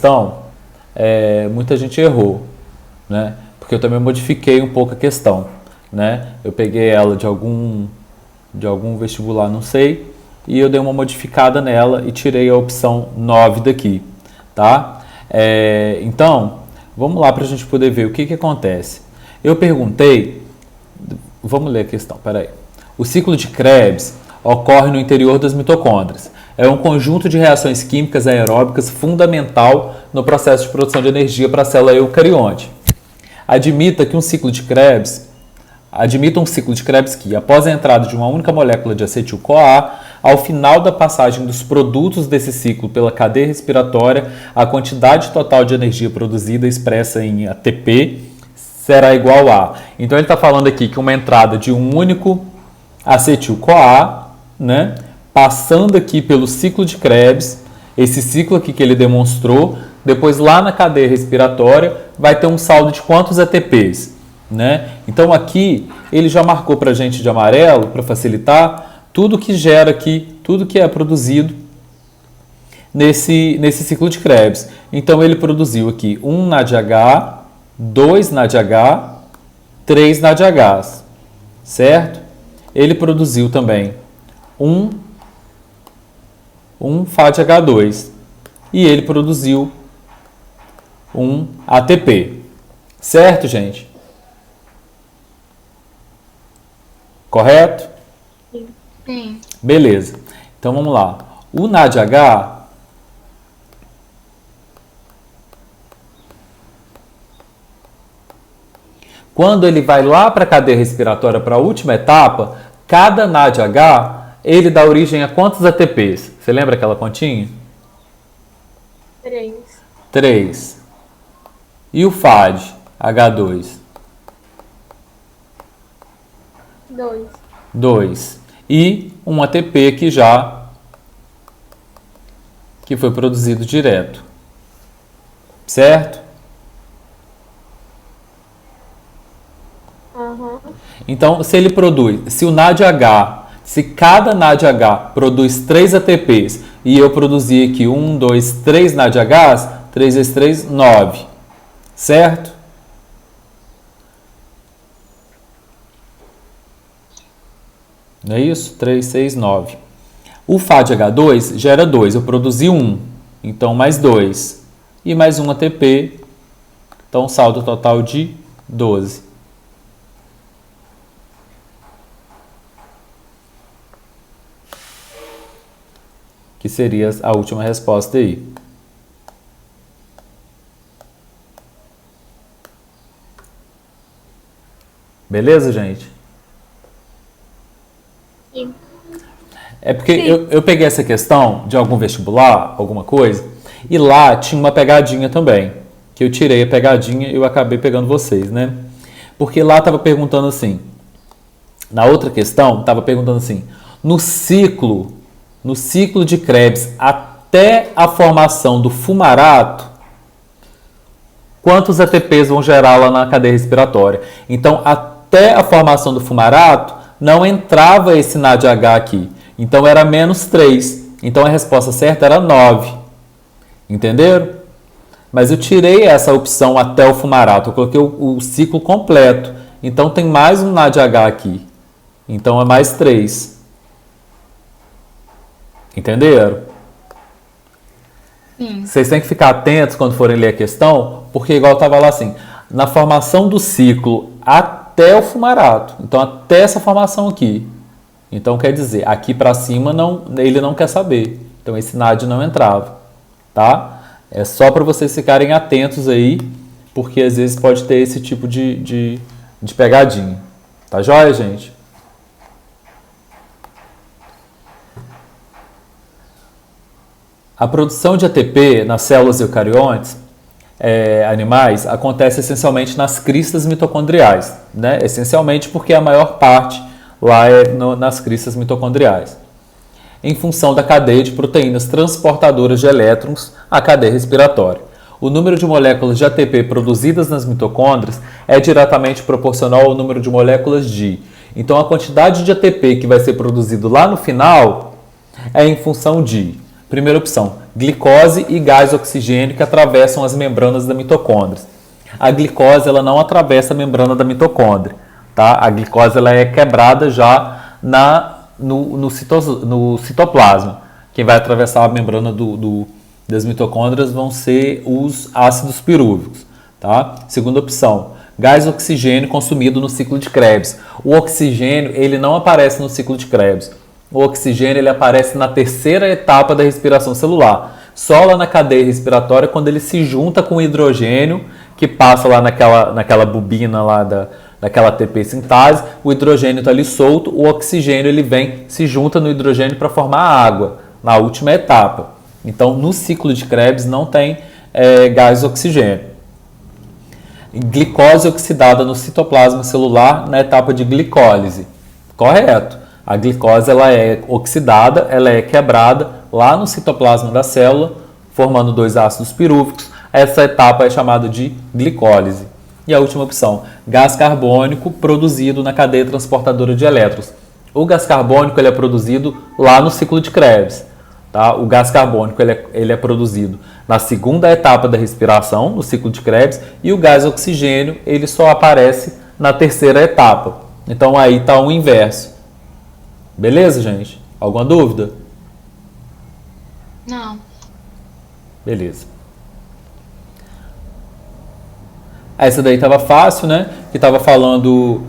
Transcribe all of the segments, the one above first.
questão, muita gente errou, né? Porque eu também modifiquei um pouco a questão, né? Eu peguei ela de algum vestibular, não sei, e eu dei uma modificada nela e tirei a opção 9 daqui, tá? Então, vamos lá para a gente poder ver o que acontece. Eu perguntei, vamos ler a questão, peraí. O ciclo de Krebs ocorre no interior das mitocôndrias. É um conjunto de reações químicas aeróbicas fundamental no processo de produção de energia para a célula eucarionte. Admita um ciclo de Krebs que, após a entrada de uma única molécula de acetil-CoA, ao final da passagem dos produtos desse ciclo pela cadeia respiratória, a quantidade total de energia produzida expressa em ATP será igual a... Então ele está falando aqui que uma entrada de um único acetil-CoA, né, passando aqui pelo ciclo de Krebs, esse ciclo aqui que ele demonstrou, depois lá na cadeia respiratória vai ter um saldo de quantos ATPs, né? Então aqui ele já marcou para a gente de amarelo, para facilitar, tudo que gera aqui, tudo que é produzido nesse ciclo de Krebs. Então ele produziu aqui 1 NADH, 2 NADH, 3 NADHs, certo? Ele produziu também um FADH2 e ele produziu um ATP, certo, gente? Correto? Sim. Beleza. Então vamos lá. O NADH quando ele vai lá para a cadeia respiratória para a última etapa, cada NADH ele dá origem a quantos ATPs? Você lembra aquela continha? 3. 3. E o FAD H2? 2. 2. E um ATP que foi produzido direto. Certo? Uhum. Então, se cada NADH produz 3 ATPs e eu produzir aqui 1, 2, 3 NADHs, 3 vezes 3, 9. Certo? Não é isso? 3, 6, 9. O FADH2 gera 2. Eu produzi 1. Então, mais 2. E mais 1 ATP. Então, saldo total de 12. Que seria a última resposta aí. Beleza, gente? Sim. É porque eu peguei essa questão de algum vestibular, alguma coisa, e lá tinha uma pegadinha também, que eu tirei a pegadinha e eu acabei pegando vocês, né? Porque lá estava perguntando assim, na outra questão, estava perguntando assim, no ciclo de Krebs até a formação do fumarato, quantos ATPs vão gerar lá na cadeia respiratória? Então, até a formação do fumarato, não entrava esse NADH aqui. Então, era menos 3. Então, a resposta certa era 9. Entenderam? Mas eu tirei essa opção até o fumarato. Eu coloquei o ciclo completo. Então, tem mais um NADH aqui. Então, é mais 3. Entenderam? Sim. Vocês têm que ficar atentos quando forem ler a questão, porque igual estava lá assim, na formação do ciclo até o fumarato. Então, até essa formação aqui. Então, quer dizer, aqui para cima ele não quer saber. Então, esse NAD não entrava. Tá? É só para vocês ficarem atentos aí, porque às vezes pode ter esse tipo de pegadinha. Tá joia, gente? A produção de ATP nas células eucariontes animais acontece essencialmente nas cristas mitocondriais, né? Essencialmente porque a maior parte lá é nas cristas mitocondriais, em função da cadeia de proteínas transportadoras de elétrons à cadeia respiratória. O número de moléculas de ATP produzidas nas mitocôndrias é diretamente proporcional ao número de moléculas de. Então, a quantidade de ATP que vai ser produzido lá no final é em função de Primeira opção, glicose e gás oxigênio que atravessam as membranas da mitocôndria. A glicose ela não atravessa a membrana da mitocôndria, tá? A glicose ela é quebrada já no citoplasma. Quem vai atravessar a membrana das mitocôndrias vão ser os ácidos pirúvicos, tá? Segunda opção, gás oxigênio consumido no ciclo de Krebs. O oxigênio ele não aparece no ciclo de Krebs. O oxigênio ele aparece na terceira etapa da respiração celular. Só lá na cadeia respiratória, quando ele se junta com o hidrogênio, que passa lá naquela bobina lá daquela ATP sintase, o hidrogênio está ali solto, o oxigênio ele vem, se junta no hidrogênio para formar água, na última etapa. Então, no ciclo de Krebs não tem gás oxigênio. Glicose oxidada no citoplasma celular na etapa de glicólise. Correto. A glicose ela é oxidada, ela é quebrada lá no citoplasma da célula, formando dois ácidos pirúvicos. Essa etapa é chamada de glicólise. E a última opção, gás carbônico produzido na cadeia transportadora de elétrons. O gás carbônico ele é produzido lá no ciclo de Krebs. Tá? O gás carbônico ele é produzido na segunda etapa da respiração, no ciclo de Krebs, e o gás oxigênio ele só aparece na terceira etapa. Então aí está o inverso. Beleza, gente? Alguma dúvida? Não. Beleza. Essa daí estava fácil, né? Que estava falando,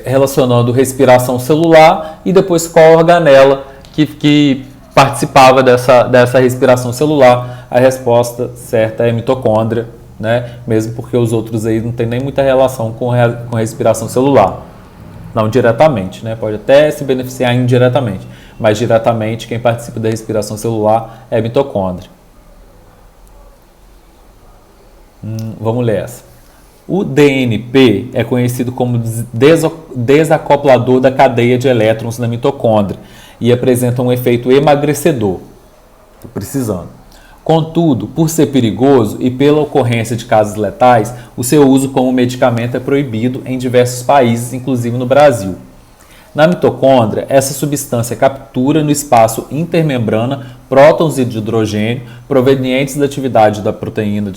relacionando respiração celular e depois qual organela que participava dessa respiração celular. A resposta certa é mitocôndria, né? Mesmo porque os outros aí não tem nem muita relação com respiração celular. Não diretamente, né? Pode até se beneficiar indiretamente, mas diretamente quem participa da respiração celular é a mitocôndria. Vamos ler essa. O DNP é conhecido como desacoplador da cadeia de elétrons na mitocôndria e apresenta um efeito emagrecedor. Estou precisando. Contudo, por ser perigoso e pela ocorrência de casos letais, o seu uso como medicamento é proibido em diversos países, inclusive no Brasil. Na mitocôndria, essa substância captura no espaço intermembrana prótons de hidrogênio provenientes da atividade da proteína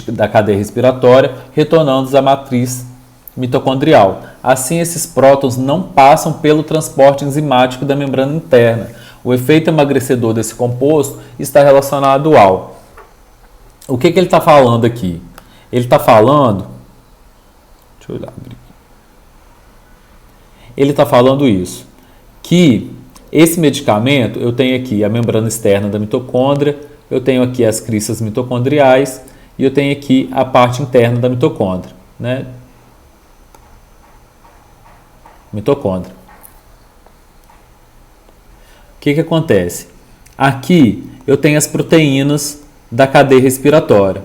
da cadeia respiratória, retornando-os à matriz mitocondrial. Assim, esses prótons não passam pelo transporte enzimático da membrana interna. O efeito emagrecedor desse composto está relacionado ao... O que ele está falando aqui? Ele está falando... Deixa eu olhar. Ele está falando isso, que esse medicamento, eu tenho aqui a membrana externa da mitocôndria, eu tenho aqui as cristas mitocondriais e eu tenho aqui a parte interna da mitocôndria, né? Mitocôndria. O que acontece? Aqui eu tenho as proteínas da cadeia respiratória.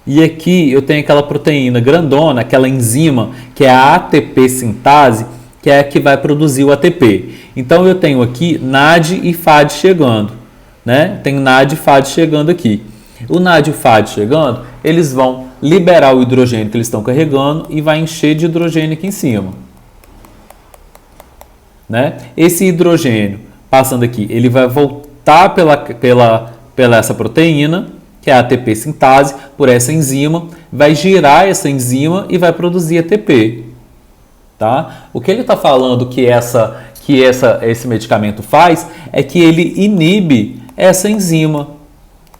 E aqui eu tenho aquela proteína grandona, aquela enzima, que é a ATP sintase, que é a que vai produzir o ATP. Então eu tenho aqui NAD e FAD chegando, né? Tem NAD e FAD chegando aqui. O NAD e o FAD chegando, eles vão liberar o hidrogênio que eles estão carregando e vai encher de hidrogênio aqui em cima, né? Esse hidrogênio passando aqui, ele vai voltar pela essa proteína, que é a ATP sintase, por essa enzima, vai girar essa enzima e vai produzir ATP. Tá? O que ele está falando que esse medicamento faz é que ele inibe essa enzima.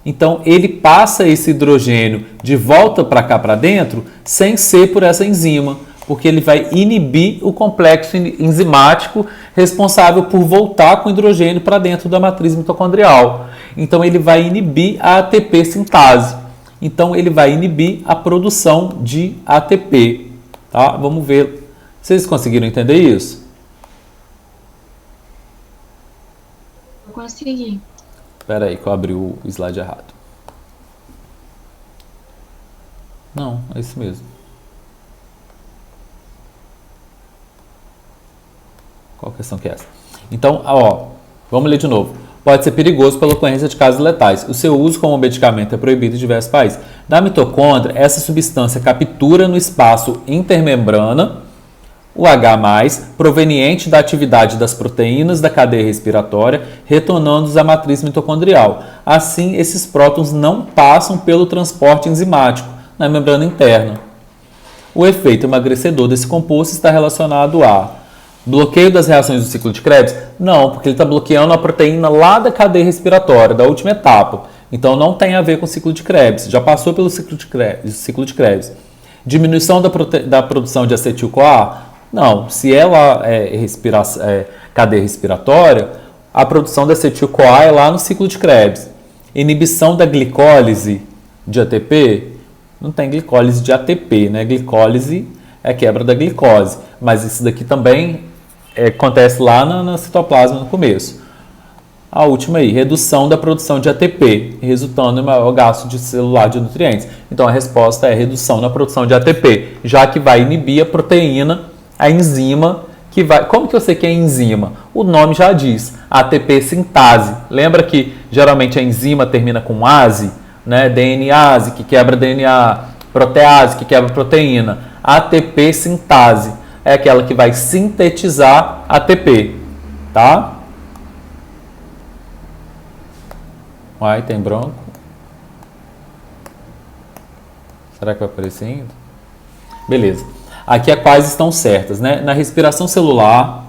Então, ele passa esse hidrogênio de volta para cá para dentro sem ser por essa enzima, porque ele vai inibir o complexo enzimático responsável por voltar com o hidrogênio para dentro da matriz mitocondrial. Então, ele vai inibir a ATP sintase. Então, ele vai inibir a produção de ATP. Tá? Vamos ver. Vocês conseguiram entender isso? Eu consegui. Espera aí que eu abri o slide errado. Não, é isso mesmo. Qual questão que é essa? Então, vamos ler de novo. Pode ser perigoso pela ocorrência de casos letais. O seu uso como medicamento é proibido em diversos países. Na mitocôndria, essa substância captura no espaço intermembrana O H+, proveniente da atividade das proteínas da cadeia respiratória, retornando-os à matriz mitocondrial. Assim, esses prótons não passam pelo transporte enzimático na membrana interna. O efeito emagrecedor desse composto está relacionado a bloqueio das reações do ciclo de Krebs? Não, porque ele está bloqueando a proteína lá da cadeia respiratória, da última etapa. Então, não tem a ver com o ciclo de Krebs. Já passou pelo ciclo de Krebs. Diminuição da produção de acetil-CoA? Não. Se ela é cadeia respiratória, a produção de acetil-CoA é lá no ciclo de Krebs. Inibição da glicólise de ATP? Não tem glicólise de ATP, né? Glicólise é quebra da glicose. Mas isso daqui também acontece lá no citoplasma no começo. A última aí, redução da produção de ATP, resultando em maior gasto de celular de nutrientes. Então a resposta é redução na produção de ATP, já que vai inibir a proteína, a enzima, que vai... Como que eu sei que é enzima? O nome já diz, ATP sintase. Lembra que geralmente a enzima termina com ase, né? DNase, que quebra DNA, protease, que quebra proteína. ATP sintase é aquela que vai sintetizar ATP, tá? Uai, tem branco? Será que vai aparecer ainda? Beleza. Aqui quais estão certas, né? Na respiração celular,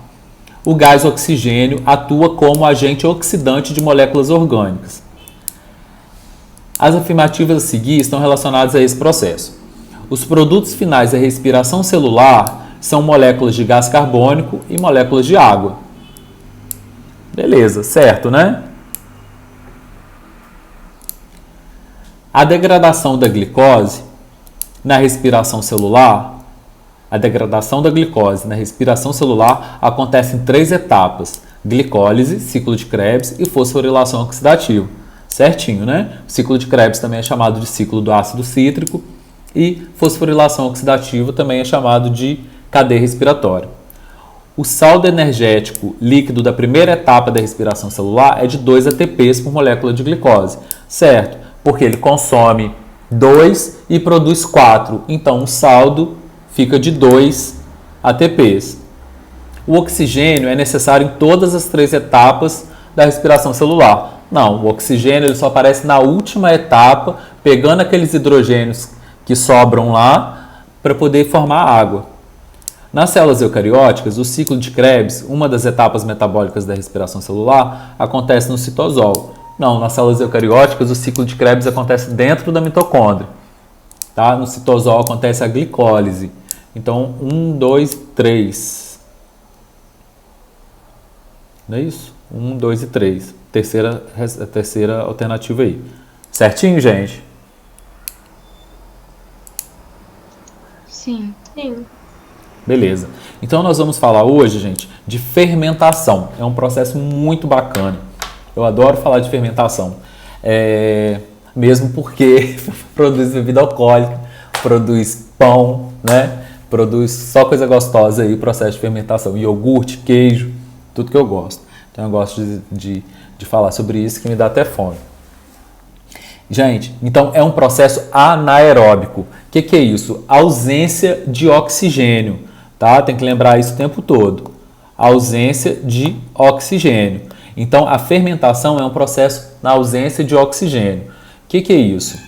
o gás oxigênio atua como agente oxidante de moléculas orgânicas. As afirmativas a seguir estão relacionadas a esse processo. Os produtos finais da respiração celular são moléculas de gás carbônico e moléculas de água. Beleza, certo, né? A degradação da glicose na respiração celular, acontece em 3 etapas: glicólise, ciclo de Krebs e fosforilação oxidativa. Certinho, né? O ciclo de Krebs também é chamado de ciclo do ácido cítrico e fosforilação oxidativa também é chamado de cadeia respiratória. O saldo energético líquido da primeira etapa da respiração celular é de 2 ATPs por molécula de glicose, certo? Porque ele consome 2 e produz 4. Então, o saldo fica de 2 ATPs. O oxigênio é necessário em todas as 3 etapas da respiração celular. Não, o oxigênio ele só aparece na última etapa, pegando aqueles hidrogênios que sobram lá para poder formar água. Nas células eucarióticas, o ciclo de Krebs, uma das etapas metabólicas da respiração celular, acontece no citosol. Não, nas células eucarióticas o ciclo de Krebs acontece dentro da mitocôndria. Tá? No citosol acontece a glicólise. Então, 1, 2, 3. Não é isso? 1, 2 e 3. A terceira alternativa aí. Certinho, gente? Sim. Sim. Beleza. Então, nós vamos falar hoje, gente, de fermentação. É um processo muito bacana. Eu adoro falar de fermentação, mesmo porque produz bebida alcoólica, produz pão, né? Produz só coisa gostosa aí, processo de fermentação, iogurte, queijo, tudo que eu gosto. Então eu gosto de falar sobre isso, que me dá até fome. Gente, então é um processo anaeróbico. O que é isso? Ausência de oxigênio, tá? Tem que lembrar isso o tempo todo. Ausência de oxigênio. Então, a fermentação é um processo na ausência de oxigênio. O que é isso?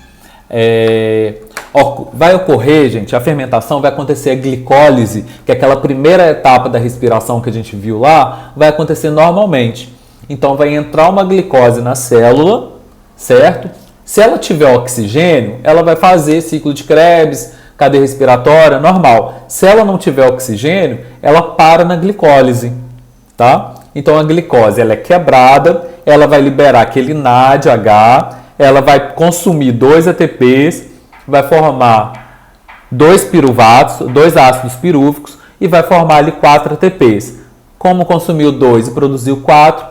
Vai ocorrer, gente, a fermentação vai acontecer a glicólise, que é aquela primeira etapa da respiração que a gente viu lá, vai acontecer normalmente. Então, vai entrar uma glicose na célula, certo? Se ela tiver oxigênio, ela vai fazer ciclo de Krebs, cadeia respiratória, normal. Se ela não tiver oxigênio, ela para na glicólise, tá? Então, a glicose ela é quebrada, ela vai liberar aquele NADH, ela vai consumir 2 ATPs, vai formar 2 piruvatos, 2 ácidos pirúvicos e vai formar ali 4 ATPs. Como consumiu 2 e produziu 4,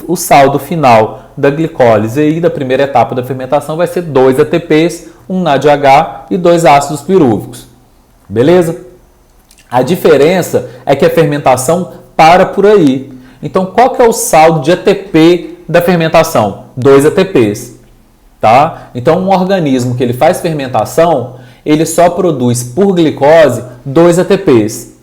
o saldo final da glicólise aí, da primeira etapa da fermentação vai ser 2 ATPs, 1 NADH e 2 ácidos pirúvicos. Beleza? A diferença é que a fermentação para por aí. Então, qual que é o saldo de ATP da fermentação? 2 ATPs. Tá? Então, um organismo que ele faz fermentação, ele só produz por glicose 2 ATPs.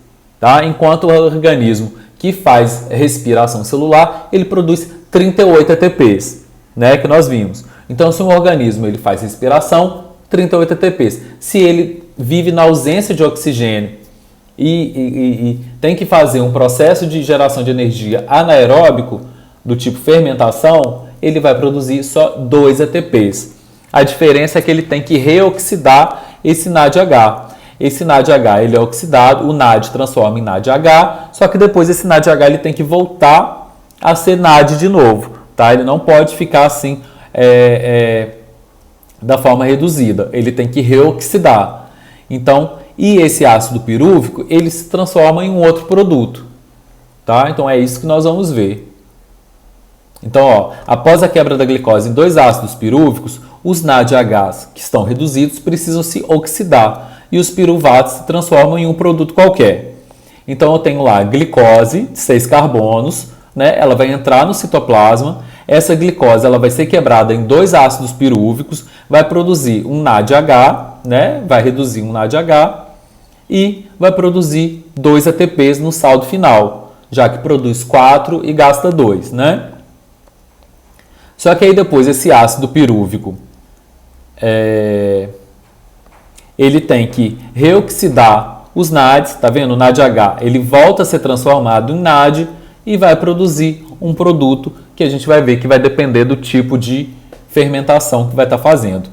tá? Enquanto o organismo que faz respiração celular, ele produz 38 ATPs, né, que nós vimos. Então, se um organismo ele faz respiração, 38 ATPs. Se ele vive na ausência de oxigênio e tem que fazer um processo de geração de energia anaeróbico, do tipo fermentação, ele vai produzir só 2 ATPs. A diferença é que ele tem que reoxidar esse NADH. Esse NADH ele é oxidado, o NAD transforma em NADH, só que depois esse NADH ele tem que voltar a ser NAD de novo. Tá? Ele não pode ficar assim da forma reduzida, ele tem que reoxidar. Então, e esse ácido pirúvico ele se transforma em um outro produto. Tá? Então é isso que nós vamos ver. Então, ó, após a quebra da glicose em 2 ácidos pirúvicos, os NADHs que estão reduzidos precisam se oxidar e os piruvatos se transformam em um produto qualquer. Então, eu tenho lá a glicose, 6 carbonos, né? Ela vai entrar no citoplasma. Essa glicose ela vai ser quebrada em 2 ácidos pirúvicos, vai produzir um NADH, né? Vai reduzir um NADH e vai produzir 2 ATPs no saldo final, já que produz 4 e gasta 2, né? Só que aí depois esse ácido pirúvico ele tem que reoxidar os NADs, tá vendo? O NADH ele volta a ser transformado em NAD e vai produzir um produto que a gente vai ver que vai depender do tipo de fermentação que vai estar fazendo,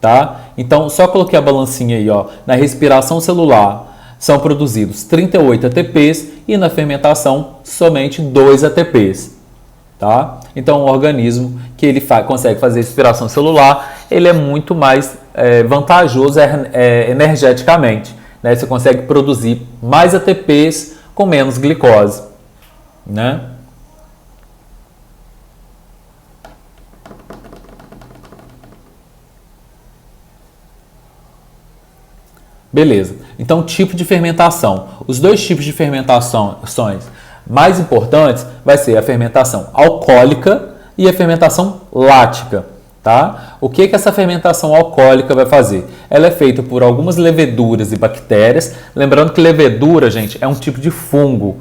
tá? Então só coloquei a balancinha aí, ó, na respiração celular são produzidos 38 ATPs e na fermentação somente 2 ATPs. Tá? Então, um organismo que ele consegue fazer respiração celular, ele é muito mais vantajoso energeticamente. Né? Você consegue produzir mais ATPs com menos glicose. Né? Beleza. Então, tipo de fermentação. Os 2 tipos de fermentações mais importantes vai ser a fermentação alcoólica e a fermentação lática, tá? O que essa fermentação alcoólica vai fazer? Ela é feita por algumas leveduras e bactérias. Lembrando que levedura, gente, é um tipo de fungo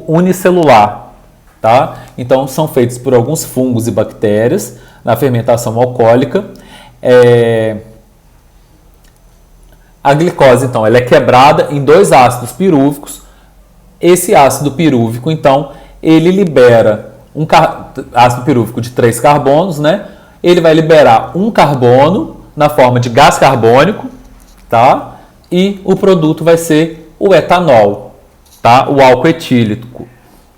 unicelular, tá? Então, são feitos por alguns fungos e bactérias na fermentação alcoólica. A glicose, então, ela é quebrada em 2 ácidos pirúvicos. Esse ácido pirúvico, então, ele libera ácido pirúvico de 3 carbonos, né? Ele vai liberar um carbono na forma de gás carbônico, tá? E o produto vai ser o etanol, tá? O álcool etílico.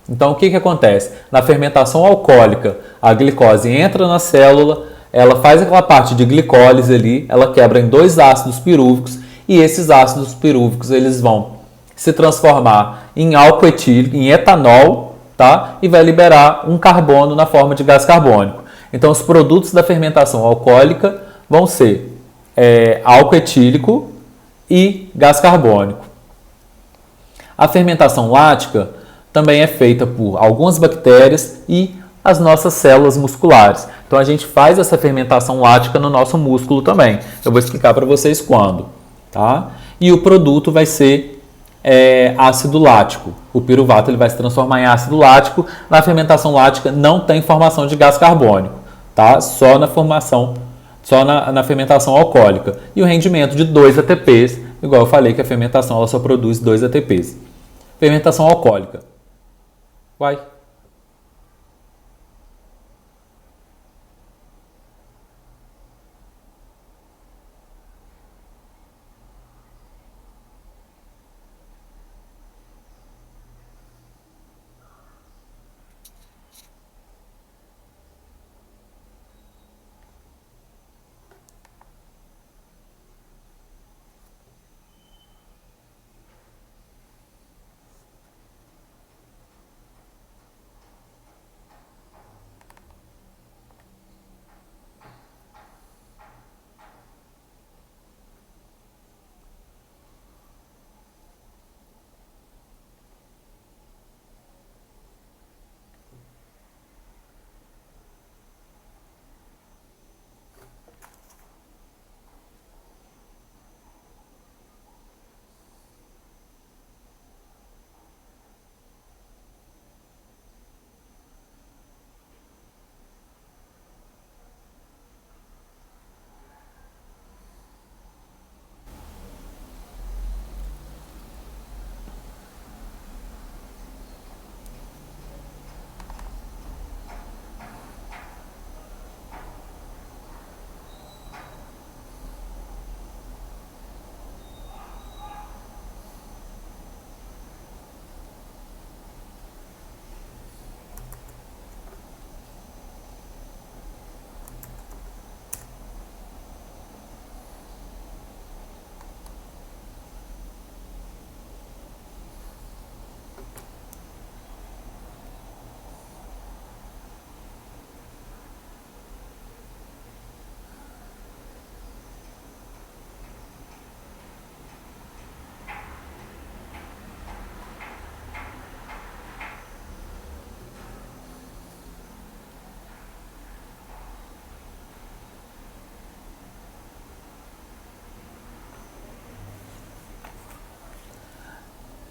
Então, o que acontece? Na fermentação alcoólica, a glicose entra na célula, ela faz aquela parte de glicólise ali, ela quebra em 2 ácidos pirúvicos e esses ácidos pirúvicos eles vão se transformar em álcool etílico, em etanol, tá? E vai liberar um carbono na forma de gás carbônico. Então, os produtos da fermentação alcoólica vão ser álcool etílico e gás carbônico. A fermentação lática também é feita por algumas bactérias e as nossas células musculares. Então, a gente faz essa fermentação lática no nosso músculo também. Eu vou explicar para vocês quando, tá? E o produto vai ser ácido lático. O piruvato ele vai se transformar em ácido lático. Na fermentação lática não tem formação de gás carbônico, tá? Só na fermentação alcoólica. E o rendimento de 2 ATPs, igual eu falei que a fermentação ela só produz 2 ATPs. Fermentação alcoólica. Vai.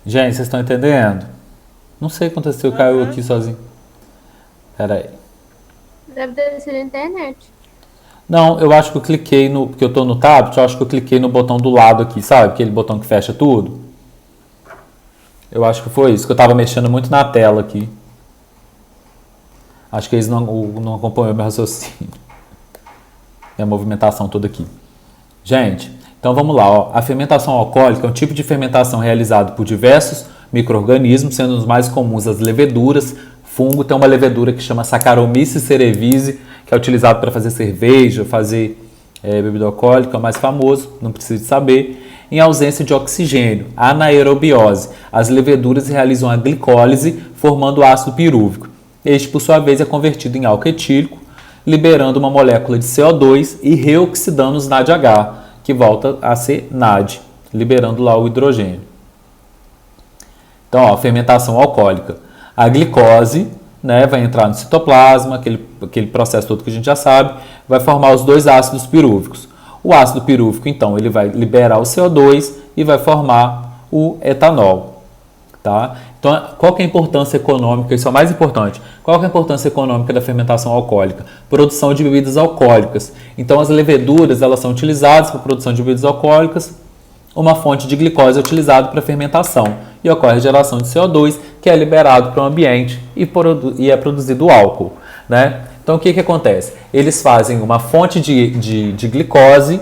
Gente, vocês estão entendendo? Não sei o que aconteceu, caiu aqui sozinho. Pera aí. Deve ter sido a internet. Não, eu acho que eu cliquei no... Porque eu tô no tablet, eu acho que eu cliquei no botão do lado aqui, sabe? Aquele botão que fecha tudo. Eu acho que foi isso, que eu tava mexendo muito na tela aqui. Acho que eles não acompanhou meu raciocínio. E a movimentação toda aqui. Gente, então vamos lá. Ó. A fermentação alcoólica é um tipo de fermentação realizado por diversos micro-organismos, sendo os mais comuns as leveduras, fungo. Tem uma levedura que chama Saccharomyces cerevisiae, que é utilizado para fazer cerveja, fazer bebida alcoólica, é o mais famoso, não precisa saber. Em ausência de oxigênio, anaerobiose. As leveduras realizam a glicólise, formando ácido pirúvico. Este, por sua vez, é convertido em álcool etílico, liberando uma molécula de CO2 e reoxidando os NADH, que volta a ser NAD, liberando lá o hidrogênio. Então, ó, fermentação alcoólica. A glicose, né, vai entrar no citoplasma, aquele processo todo que a gente já sabe, vai formar os dois ácidos pirúvicos. O ácido pirúvico, então, ele vai liberar o CO2 e vai formar o etanol. Tá? Então, qual que é a importância econômica? Isso é o mais importante. Qual que é a importância econômica da fermentação alcoólica? Produção de bebidas alcoólicas. Então, as leveduras elas são utilizadas para a produção de bebidas alcoólicas. Uma fonte de glicose é utilizada para fermentação. E ocorre a geração de CO2, que é liberado para o ambiente e é produzido álcool. Né? Então, o que acontece? Eles fazem uma fonte de glicose,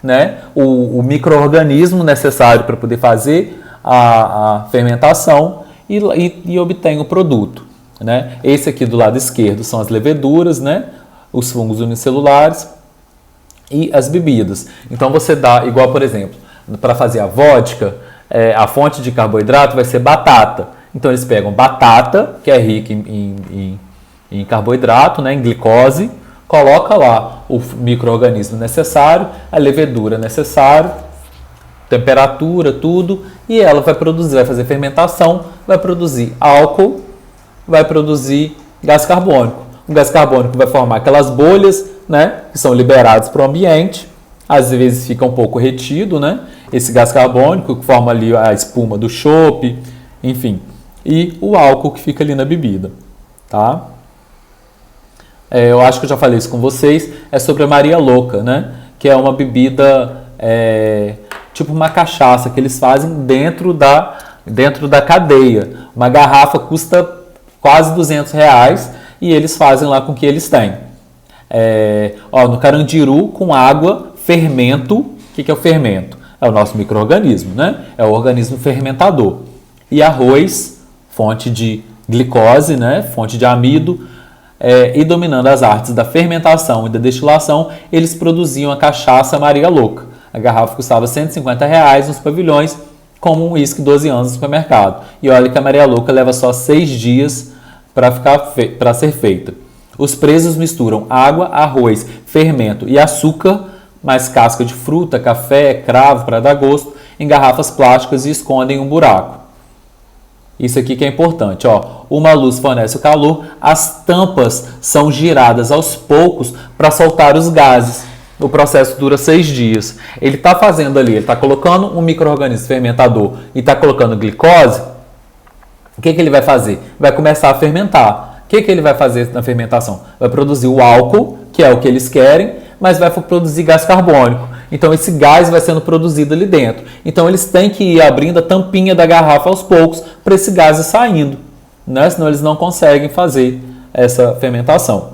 né? o micro-organismo necessário para poder fazer a fermentação e obtém o produto. Né? Esse aqui do lado esquerdo são as leveduras, né? Os fungos unicelulares e as bebidas. Então, você dá, igual por exemplo, para fazer a vodka, a fonte de carboidrato vai ser batata. Então, eles pegam batata, que é rica em carboidrato, né, em glicose, coloca lá o micro-organismo necessário, a levedura necessária, temperatura, tudo, e ela vai produzir, vai fazer fermentação, vai produzir álcool, vai produzir gás carbônico. O gás carbônico vai formar aquelas bolhas, né, que são liberadas para o ambiente, às vezes fica um pouco retido, né, esse gás carbônico que forma ali a espuma do chopp, enfim, e o álcool que fica ali na bebida, tá? Eu acho que eu já falei isso com vocês, é sobre a Maria Louca, né? Que é uma bebida, tipo uma cachaça que eles fazem dentro da cadeia. Uma garrafa custa quase R$200 e eles fazem lá com o que eles têm. No carandiru com água, fermento. O que é o fermento? É o nosso micro-organismo, né? É o organismo fermentador. E arroz, fonte de glicose, né? Fonte de amido. E dominando as artes da fermentação e da destilação, eles produziam a cachaça Maria Louca. A garrafa custava R$150 nos pavilhões, como um uísque 12 anos no supermercado. E olha que a Maria Louca leva só 6 dias para ser feita. Os presos misturam água, arroz, fermento e açúcar, mais casca de fruta, café, cravo para dar gosto, em garrafas plásticas e escondem um buraco. Isso aqui que é importante, ó. Uma luz fornece o calor, as tampas são giradas aos poucos para soltar os gases. O processo dura 6 dias. Ele está fazendo ali, ele está colocando um micro-organismo fermentador e está colocando glicose. O que ele vai fazer? Vai começar a fermentar. O que ele vai fazer na fermentação? Vai produzir o álcool, que é o que eles querem, mas vai produzir gás carbônico. Então, esse gás vai sendo produzido ali dentro. Então, eles têm que ir abrindo a tampinha da garrafa aos poucos para esse gás ir saindo, né? Senão, eles não conseguem fazer essa fermentação.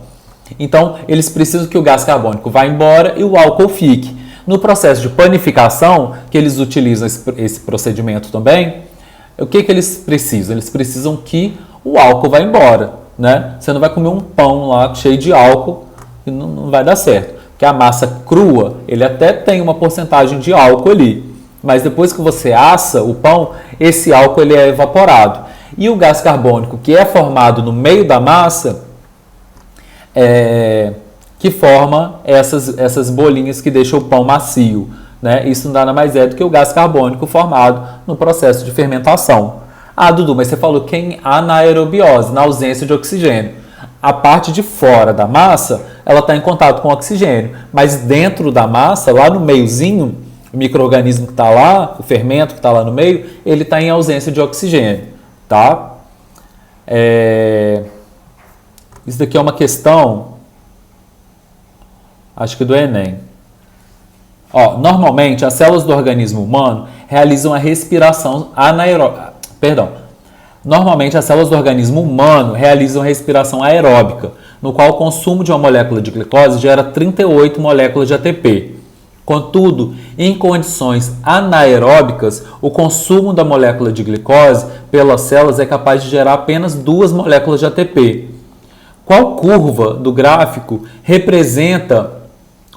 Então, eles precisam que o gás carbônico vá embora e o álcool fique. No processo de panificação, que eles utilizam esse procedimento também, o que eles precisam? Eles precisam que o álcool vá embora, né? Você não vai comer um pão lá cheio de álcool e não vai dar certo. Porque a massa crua, ele até tem uma porcentagem de álcool ali. Mas depois que você assa o pão, esse álcool ele é evaporado. E o gás carbônico que é formado no meio da massa, que forma essas bolinhas que deixam o pão macio. Né? Isso nada mais é do que o gás carbônico formado no processo de fermentação. Ah, Dudu, mas você falou que é anaerobiose, na ausência de oxigênio. A parte de fora da massa, ela está em contato com o oxigênio, mas dentro da massa, lá no meiozinho, micro-organismo que está lá, o fermento que está lá no meio, ele está em ausência de oxigênio, tá? Isso daqui é uma questão, acho que do Enem. Ó, normalmente, as células do organismo humano realizam a respiração anaeróbica. Normalmente, as células do organismo humano realizam a respiração aeróbica, no qual o consumo de uma molécula de glicose gera 38 moléculas de ATP. Contudo, em condições anaeróbicas, o consumo da molécula de glicose pelas células é capaz de gerar apenas 2 moléculas de ATP. Qual curva do gráfico representa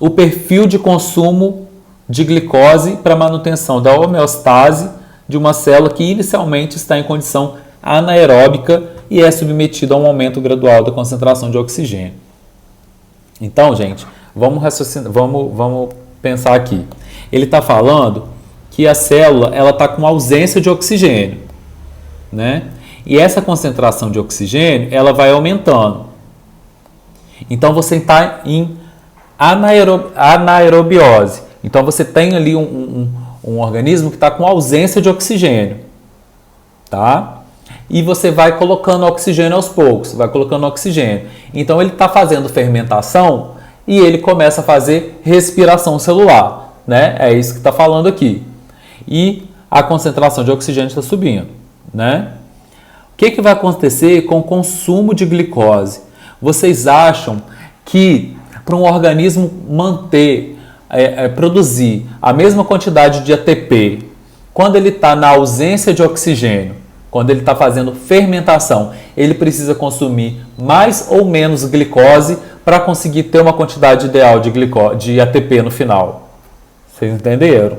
o perfil de consumo de glicose para manutenção da homeostase de uma célula que inicialmente está em condição anaeróbica e é submetida a um aumento gradual da concentração de oxigênio? Então, gente, vamos pensar aqui. Ele está falando que a célula está com ausência de oxigênio, né? E essa concentração de oxigênio ela vai aumentando. Então você está em anaerobiose. Então você tem ali um organismo que está com ausência de oxigênio, tá? E você vai colocando oxigênio aos poucos, vai colocando oxigênio. Então ele está fazendo fermentação e ele começa a fazer respiração celular, né? É isso que está falando aqui. E a concentração de oxigênio está subindo, né? O que vai acontecer com o consumo de glicose? Vocês acham que para um organismo produzir a mesma quantidade de ATP, quando ele está na ausência de oxigênio, quando ele está fazendo fermentação, ele precisa consumir mais ou menos glicose para conseguir ter uma quantidade ideal de ATP no final? Vocês entenderam?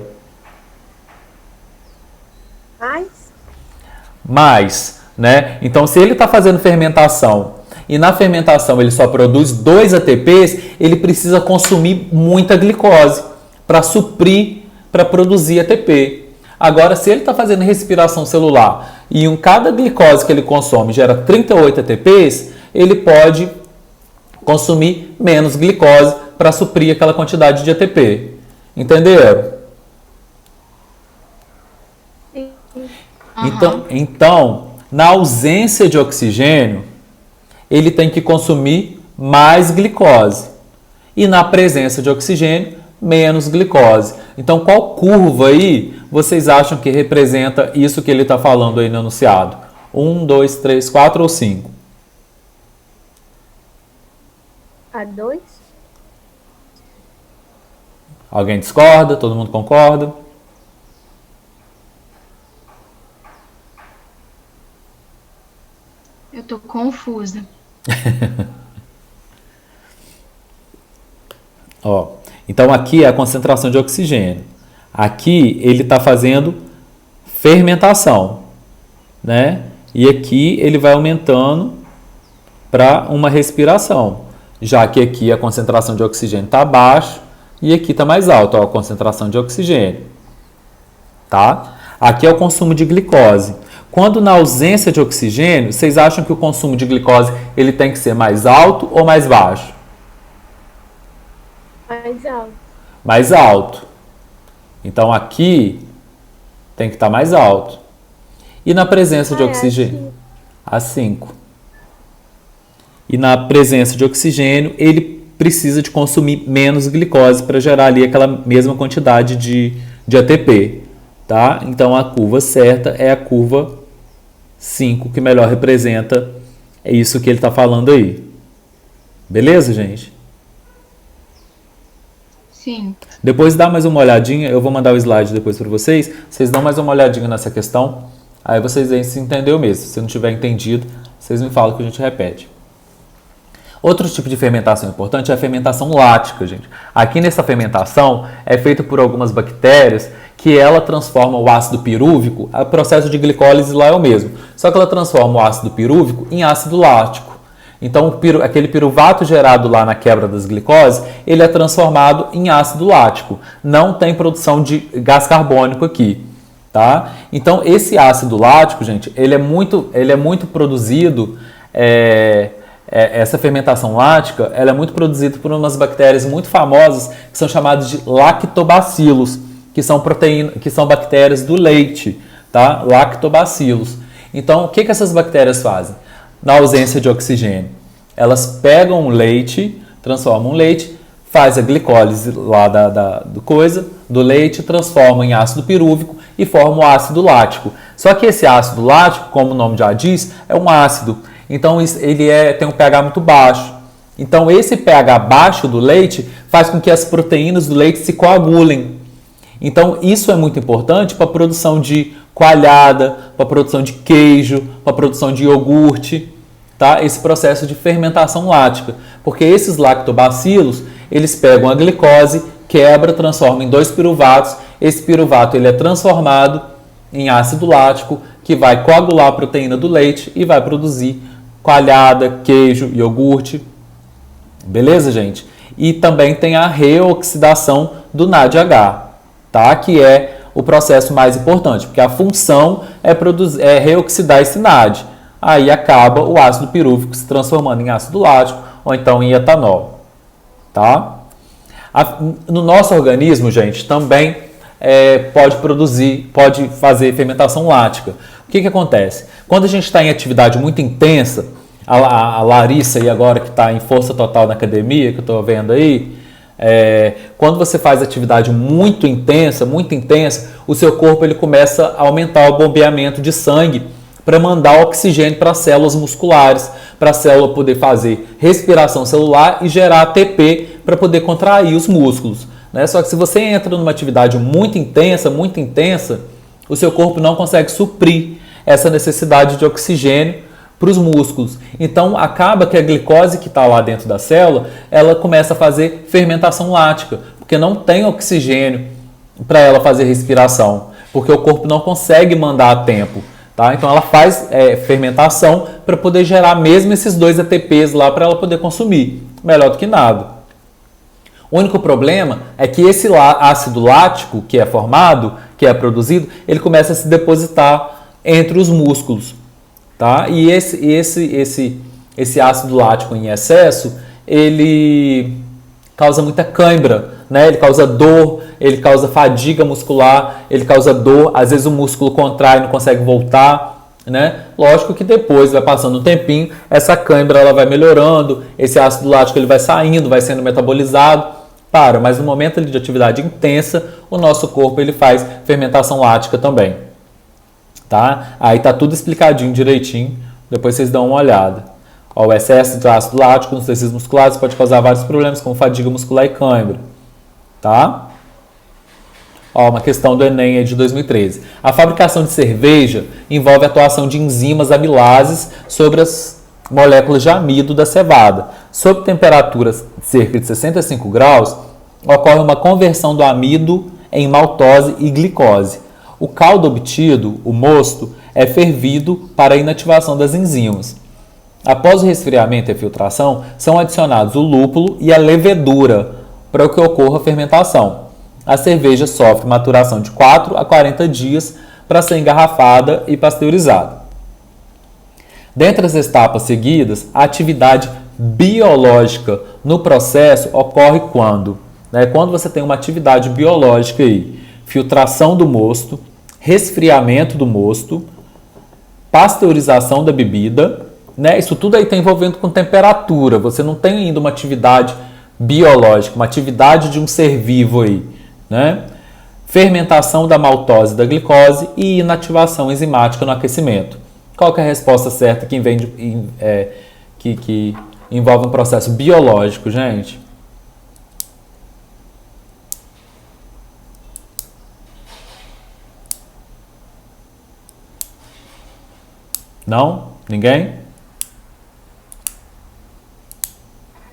Mais, né? Então, se ele está fazendo fermentação e na fermentação ele só produz 2 ATPs, ele precisa consumir muita glicose para suprir, para produzir ATP. Agora, se ele está fazendo respiração celular e cada glicose que ele consome gera 38 ATPs, ele pode consumir menos glicose para suprir aquela quantidade de ATP. Entenderam? Sim. Então, na ausência de oxigênio, ele tem que consumir mais glicose. E na presença de oxigênio, menos glicose. Então, qual curva aí vocês acham que representa isso que ele está falando aí no enunciado? 1, 2, 3, 4 ou 5? A 2? Alguém discorda? Todo mundo concorda? Eu tô confusa. Ó, então aqui é a concentração de oxigênio. Aqui ele está fazendo fermentação, né? E aqui ele vai aumentando para uma respiração, já que aqui a concentração de oxigênio está baixa e aqui está mais alta, ó, a concentração de oxigênio, tá? Aqui é o consumo de glicose. Quando na ausência de oxigênio, vocês acham que o consumo de glicose ele tem que ser mais alto ou mais baixo? Mais alto. Mais alto. Então aqui tem que estar mais alto. E na presença de oxigênio? A 5. E na presença de oxigênio, ele precisa de consumir menos glicose para gerar ali aquela mesma quantidade de ATP. Tá? Então a curva certa é a curva 5, que melhor representa isso que ele está falando aí. Beleza, gente? Sim. Depois dá mais uma olhadinha, eu vou mandar o slide depois para vocês. Vocês dão mais uma olhadinha nessa questão, aí vocês veem se entendeu mesmo. Se não tiver entendido, vocês me falam que a gente repete. Outro tipo de fermentação importante é a fermentação lática, gente. Aqui nessa fermentação é feita por algumas bactérias que ela transforma o ácido pirúvico, o processo de glicólise lá é o mesmo, só que ela transforma o ácido pirúvico em ácido lático. Então, aquele piruvato gerado lá na quebra das glicoses, ele é transformado em ácido lático. Não tem produção de gás carbônico aqui, tá? Então, esse ácido lático, gente, ele é muito produzido, essa fermentação lática, ela é muito produzida por umas bactérias muito famosas, que são chamadas de lactobacilos, que são proteínas, que são bactérias do leite, tá? Lactobacillus. Então, o que essas bactérias fazem? Na ausência de oxigênio, elas pegam o leite, transformam o leite, faz a glicólise lá do leite, transforma em ácido pirúvico e forma o ácido lático. Só que esse ácido lático, como o nome já diz, é um ácido. Então ele tem um pH muito baixo. Então esse pH baixo do leite faz com que as proteínas do leite se coagulem. Então isso é muito importante para a produção de coalhada, para a produção de queijo, para a produção de iogurte, tá? Esse processo de fermentação lática. Porque esses lactobacilos, eles pegam a glicose, quebra, transforma em 2 piruvatos. Esse piruvato ele é transformado em ácido lático, que vai coagular a proteína do leite e vai produzir coalhada, queijo, iogurte. Beleza, gente? E também tem a reoxidação do NADH, tá? Que é o processo mais importante, porque a função é reoxidar esse NAD. Aí acaba o ácido pirúvico se transformando em ácido lático ou então em etanol, tá? No nosso organismo, gente, também pode fazer fermentação lática. O que acontece? Quando a gente está em atividade muito intensa, a Larissa aí agora que está em força total na academia, que eu estou vendo aí, quando você faz atividade muito intensa, o seu corpo ele começa a aumentar o bombeamento de sangue para mandar oxigênio para as células musculares, para a célula poder fazer respiração celular e gerar ATP para poder contrair os músculos, né? Só que se você entra numa atividade muito intensa, o seu corpo não consegue suprir essa necessidade de oxigênio para os músculos. Então acaba que a glicose que está lá dentro da célula, ela começa a fazer fermentação lática, porque não tem oxigênio para ela fazer respiração, porque o corpo não consegue mandar a tempo. Tá? Então ela faz fermentação para poder gerar mesmo esses 2 ATPs lá para ela poder consumir. Melhor do que nada. O único problema é que esse ácido lático que é formado, que é produzido, ele começa a se depositar entre os músculos. Tá? E esse ácido lático em excesso, ele causa muita cãibra, né? Ele causa dor, ele causa fadiga muscular, ele causa dor, às vezes o músculo contrai e não consegue voltar, né? Lógico que depois, vai passando um tempinho, essa cãibra ela vai melhorando, esse ácido lático ele vai saindo, vai sendo metabolizado, mas no momento de atividade intensa, o nosso corpo ele faz fermentação lática também. Tá? Aí tá tudo explicadinho direitinho, depois vocês dão uma olhada. O excesso de ácido lático nos tecidos musculares pode causar vários problemas, como fadiga muscular e cãibra. Tá? Uma questão do Enem de 2013. A fabricação de cerveja envolve a atuação de enzimas amilases sobre as moléculas de amido da cevada. Sob temperaturas de cerca de 65 graus, ocorre uma conversão do amido em maltose e glicose. O caldo obtido, o mosto, é fervido para a inativação das enzimas. Após o resfriamento e a filtração, são adicionados o lúpulo e a levedura para que ocorra a fermentação. A cerveja sofre maturação de 4 a 40 dias para ser engarrafada e pasteurizada. Dentre as etapas seguidas, a atividade biológica no processo ocorre quando? Quando você tem uma atividade biológica aí, filtração do mosto, resfriamento do mosto, pasteurização da bebida, né? Isso tudo aí está envolvendo com temperatura. Você não tem ainda uma atividade biológica, uma atividade de um ser vivo aí, né? Fermentação da maltose e da glicose e inativação enzimática no aquecimento. Qual que é a resposta certa que envolve um processo biológico, gente? Não? Ninguém?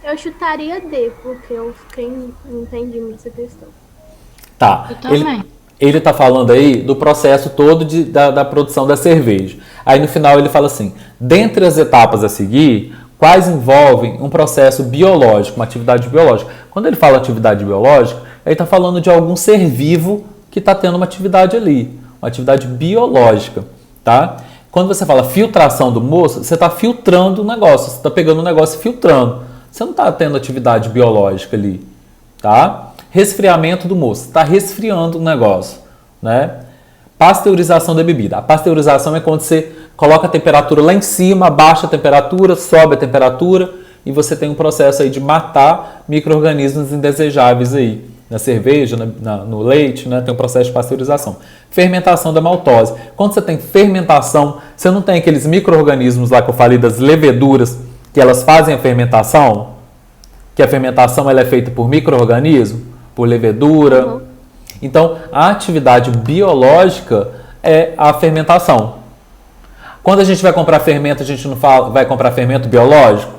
Eu chutaria D, porque eu não entendi muito essa questão. Tá. Eu também. Ele tá falando aí do processo todo da produção da cerveja. Aí no final ele fala assim, dentre as etapas a seguir, quais envolvem um processo biológico, uma atividade biológica. Quando ele fala atividade biológica, ele está falando de algum ser vivo que está tendo uma atividade ali, uma atividade biológica, tá? Quando você fala filtração do mosto, você está filtrando o negócio, você está pegando o negócio e filtrando. Você não está tendo atividade biológica ali, tá? Resfriamento do moço. Está resfriando o negócio, né? Pasteurização da bebida. A pasteurização é quando você coloca a temperatura lá em cima, abaixa a temperatura, sobe a temperatura e você tem um processo aí de matar micro-organismos indesejáveis aí. Na cerveja, no leite, né? Tem um processo de pasteurização. Fermentação da maltose. Quando você tem fermentação, você não tem aqueles micro-organismos lá que eu falei das leveduras, que elas fazem a fermentação, que a fermentação ela é feita por micro-organismo, por levedura. Uhum. Então, a atividade biológica é a fermentação. Quando a gente vai comprar fermento, a gente não vai comprar fermento biológico?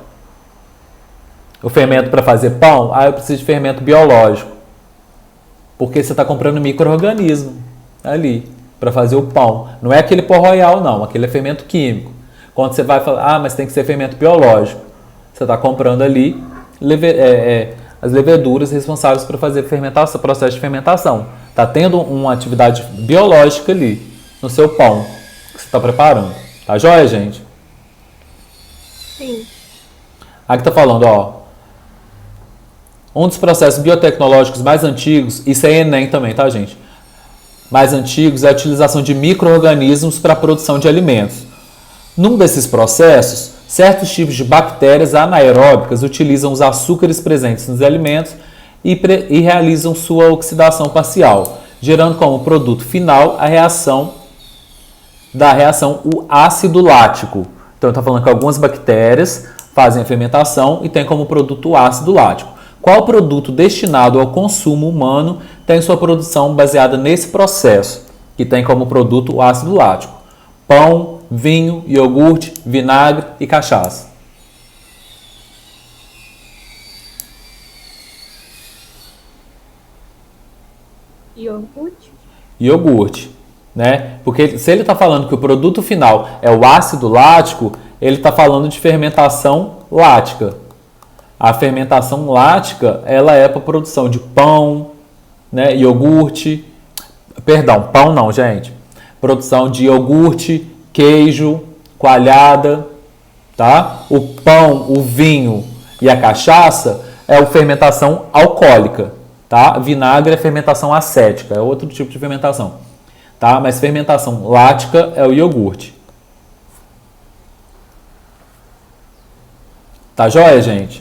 O fermento para fazer pão? Eu preciso de fermento biológico. Porque você está comprando micro-organismo ali para fazer o pão. Não é aquele pó royal, não. Aquele é fermento químico. Quando você vai falar, mas tem que ser fermento biológico. Você está comprando ali as leveduras responsáveis por fazer fermentação, processo de fermentação. Está tendo uma atividade biológica ali no seu pão que você está preparando. Tá joia, gente? Sim. Aqui está falando, ó. Um dos processos biotecnológicos mais antigos, isso é Enem também, tá, gente? Mais antigos é a utilização de micro-organismos para a produção de alimentos. Num desses processos, certos tipos de bactérias anaeróbicas utilizam os açúcares presentes nos alimentos e realizam sua oxidação parcial, gerando como produto final a reação o ácido lático. Então, está falando que algumas bactérias fazem a fermentação e tem como produto o ácido lático. Qual produto destinado ao consumo humano tem sua produção baseada nesse processo, que tem como produto o ácido lático? Pão, vinho, iogurte, vinagre e cachaça. Iogurte? Iogurte, né? Porque se ele está falando que o produto final é o ácido lático, ele está falando de fermentação lática. A fermentação lática, ela é para produção de pão, né, iogurte, perdão, pão não, gente. Produção de iogurte, queijo, coalhada, tá? O pão, o vinho e a cachaça é a fermentação alcoólica, tá? Vinagre é fermentação acética, é outro tipo de fermentação, tá? Mas fermentação lática é o iogurte. Tá joia, gente?